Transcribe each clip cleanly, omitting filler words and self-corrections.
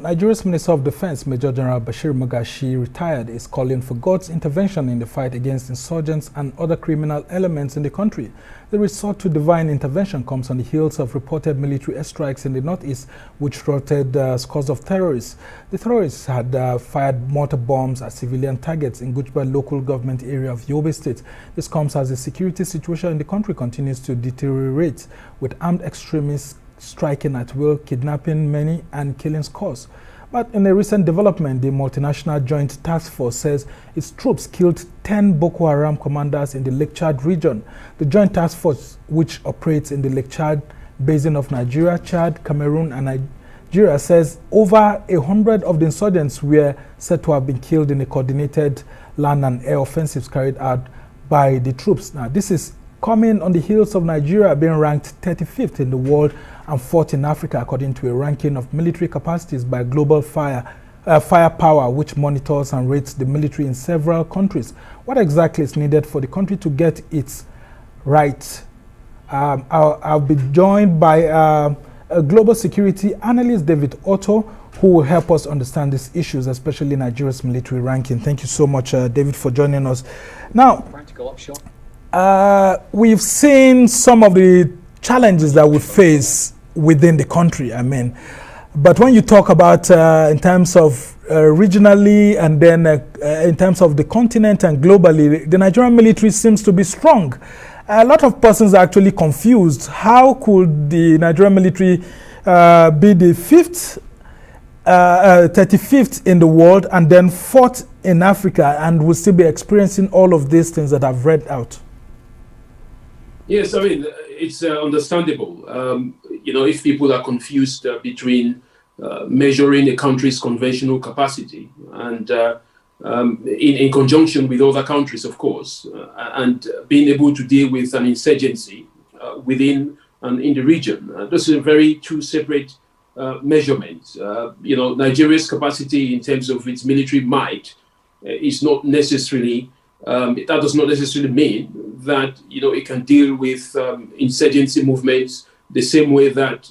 Nigeria's Minister of Defense, Major General Bashir Magashi, retired, is calling for God's intervention in the fight against insurgents and other criminal elements in the country. The resort to divine intervention comes on the heels of reported military airstrikes in the northeast, which thwarted scores of terrorists. The terrorists had fired mortar bombs at civilian targets in Gujba local government area of Yobe State. This comes as the security situation in the country continues to deteriorate, with armed extremists striking at will, kidnapping many, and killing scores. But in a recent development, the multinational Joint Task Force says its troops killed 10 Boko Haram commanders in the Lake Chad region. The Joint Task Force, which operates in the Lake Chad basin of Nigeria, Chad, Cameroon, and Nigeria, says over 100 of the insurgents were said to have been killed in the coordinated land and air offensives carried out by the troops. Now, this is coming on the heels of Nigeria being ranked 35th in the world and 4th in Africa, according to a ranking of military capacities by Global Firepower, which monitors and rates the military in several countries. What exactly is needed for the country to get its right? I'll be joined by a global security analyst, David Otto, who will help us understand these issues, especially Nigeria's military ranking. Thank you so much, David, for joining us. Now, practical offshore. We've seen some of the challenges that we face within the country, but when you talk about in terms of regionally and then in terms of the continent and globally, the Nigerian military seems to be strong. A lot of persons are actually confused. How could the Nigerian military be the 35th in the world and then 4th in Africa, and will still be experiencing all of these things that I've read out? Yes, it's understandable. If people are confused between measuring a country's conventional capacity and in conjunction with other countries, of course, and being able to deal with an insurgency within and in the region. Those are two separate measurements. Nigeria's capacity in terms of its military might is not necessarily, that does not necessarily mean that it can deal with insurgency movements the same way that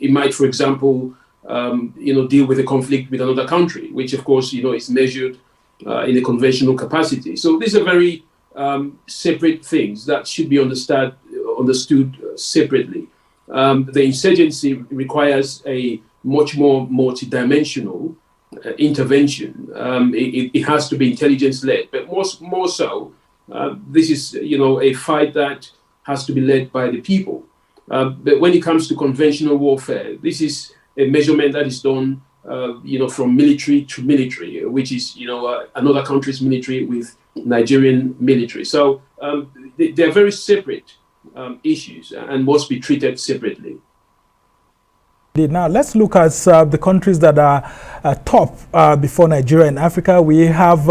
it might, for example, deal with a conflict with another country, which of course is measured in a conventional capacity. So these are very separate things that should be understood separately. The insurgency requires a much more multidimensional intervention. It has to be intelligence-led, but more so. This is, a fight that has to be led by the people. But when it comes to conventional warfare, this is a measurement that is done, from military to military, which is, another country's military with Nigerian military. So they are very separate issues and must be treated separately. Now, let's look at the countries that are top before Nigeria in Africa. We have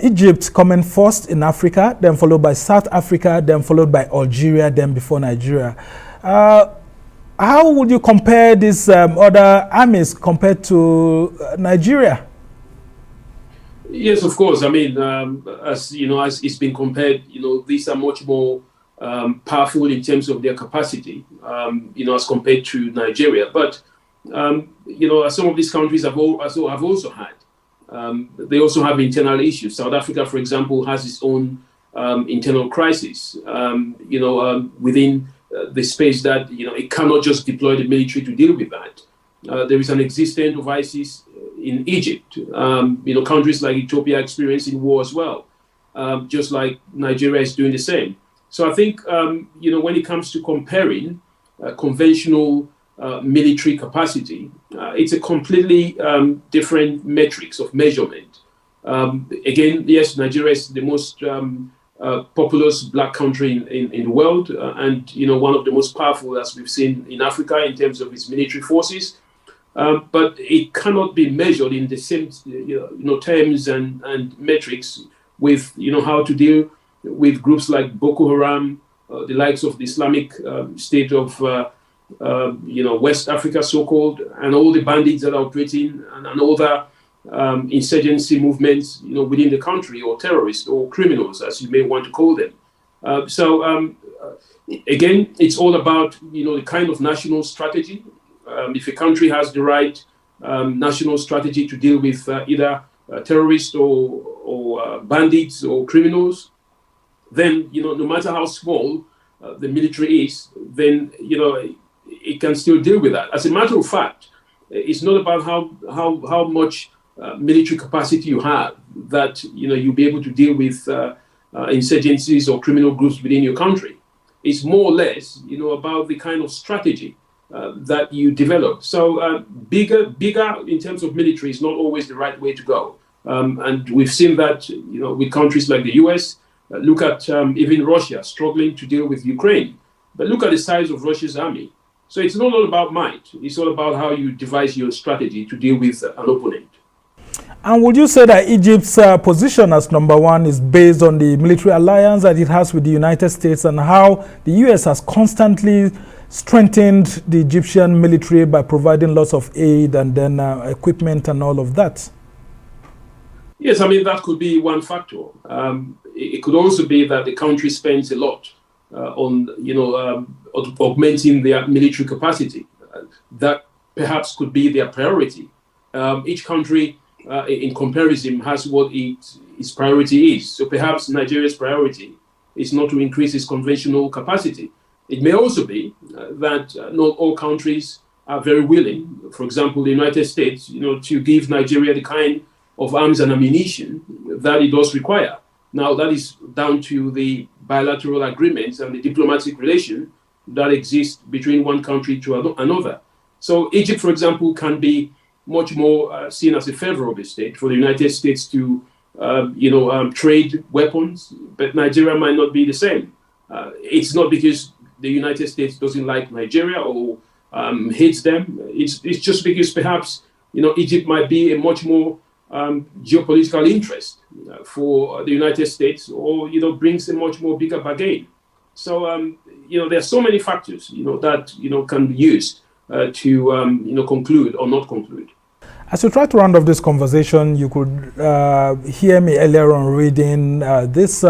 Egypt coming first in Africa, then followed by South Africa, then followed by Algeria, then before Nigeria. How would you compare these other armies compared to Nigeria? Yes, of course. As it's been compared, these are much more powerful in terms of their capacity, as compared to Nigeria. But, some of these countries have also had. They also have internal issues. South Africa, for example, has its own internal crisis, within the space that, it cannot just deploy the military to deal with that. There is an existence of ISIS in Egypt. Countries like Ethiopia are experiencing war as well, just like Nigeria is doing the same. So I think, when it comes to comparing conventional military capacity, it's a completely different metrics of measurement. Again, yes, Nigeria is the most populous black country in the world, and one of the most powerful, as we've seen in Africa, in terms of its military forces. But it cannot be measured in the same terms and metrics with how to deal with groups like Boko Haram, the likes of the Islamic State of West Africa, so-called, and all the bandits that are operating, and other insurgency movements, within the country, or terrorists or criminals, as you may want to call them. Again, it's all about the kind of national strategy. If a country has the right national strategy to deal with either terrorists or bandits or criminals, then, no matter how small the military is, then, it can still deal with that. As a matter of fact, it's not about how much military capacity you have that, you'll be able to deal with insurgencies or criminal groups within your country. It's more or less, about the kind of strategy that you develop. So bigger in terms of military is not always the right way to go. And we've seen that, with countries like the US. Look at even Russia struggling to deal with Ukraine. But look at the size of Russia's army. So it's not all about might. It's all about how you devise your strategy to deal with an opponent. And would you say that Egypt's position as number one is based on the military alliance that it has with the United States, and how the US has constantly strengthened the Egyptian military by providing lots of aid and then equipment and all of that? Yes, I mean, that could be one factor. It could also be that the country spends a lot on, augmenting their military capacity. That perhaps could be their priority. Each country, in comparison, has what its priority is. So perhaps Nigeria's priority is not to increase its conventional capacity. It may also be that not all countries are very willing, for example, the United States, to give Nigeria the kind of arms and ammunition that it does require. Now, that is down to the bilateral agreements and the diplomatic relation that exists between one country to another. So Egypt, for example, can be much more seen as a favor of the state for the United States to, trade weapons, but Nigeria might not be the same. It's not because the United States doesn't like Nigeria or hates them. It's just because perhaps, Egypt might be a much more geopolitical interest for the United States, or brings a much more bigger bargain. So there are so many factors that can be used to conclude or not conclude. As we try to round off this conversation, you could hear me earlier on reading this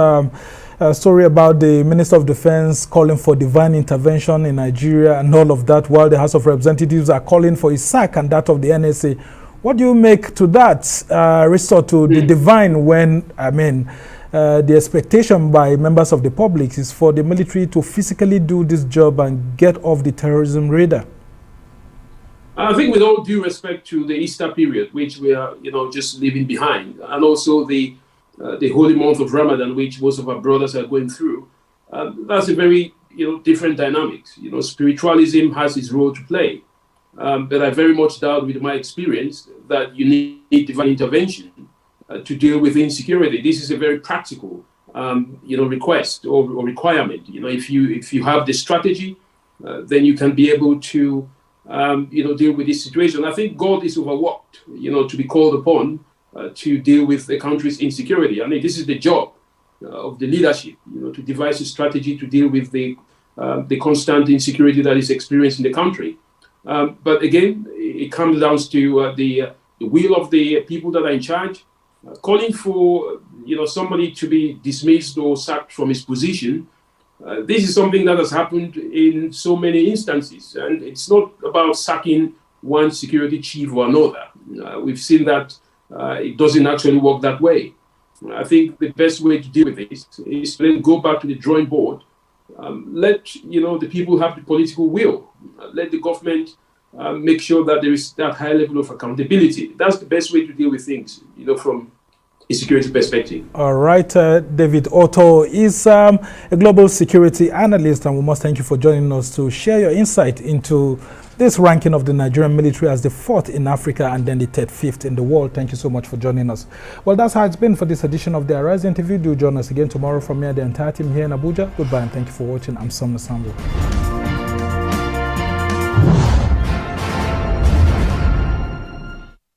story about the Minister of Defense calling for divine intervention in Nigeria and all of that, while the House of Representatives are calling for his sack and that of the NSA. What do you make to that resort to the divine, when, the expectation by members of the public is for the military to physically do this job and get off the terrorism radar? I think, with all due respect to the Easter period, which we are, just leaving behind, and also the holy month of Ramadan, which most of our brothers are going through, that's a very, different dynamics. Spiritualism has its role to play. But I very much doubt, with my experience, that you need divine intervention to deal with insecurity. This is a very practical, request or requirement. If you have the strategy, then you can be able to, deal with this situation. I think God is overworked, to be called upon to deal with the country's insecurity. I mean, this is the job of the leadership, to devise a strategy to deal with the constant insecurity that is experienced in the country. But again, it comes down to the will of the people that are in charge, calling for somebody to be dismissed or sacked from his position. This is something that has happened in so many instances, and it's not about sacking one security chief or another. We've seen that it doesn't actually work that way. I think the best way to deal with this is to go back to the drawing board. Let the people have the political will. Let the government make sure that there is that high level of accountability. That's the best way to deal with things, from a security perspective. All right, David Otto is a global security analyst, and we must thank you for joining us to share your insight into this ranking of the Nigerian military as the 4th in Africa and then the 35th in the world. Thank you so much for joining us. Well, that's how it's been for this edition of the Arise interview. Do join us again tomorrow from me and the entire team here in Abuja. Goodbye and thank you for watching. I'm Sam Nasambo.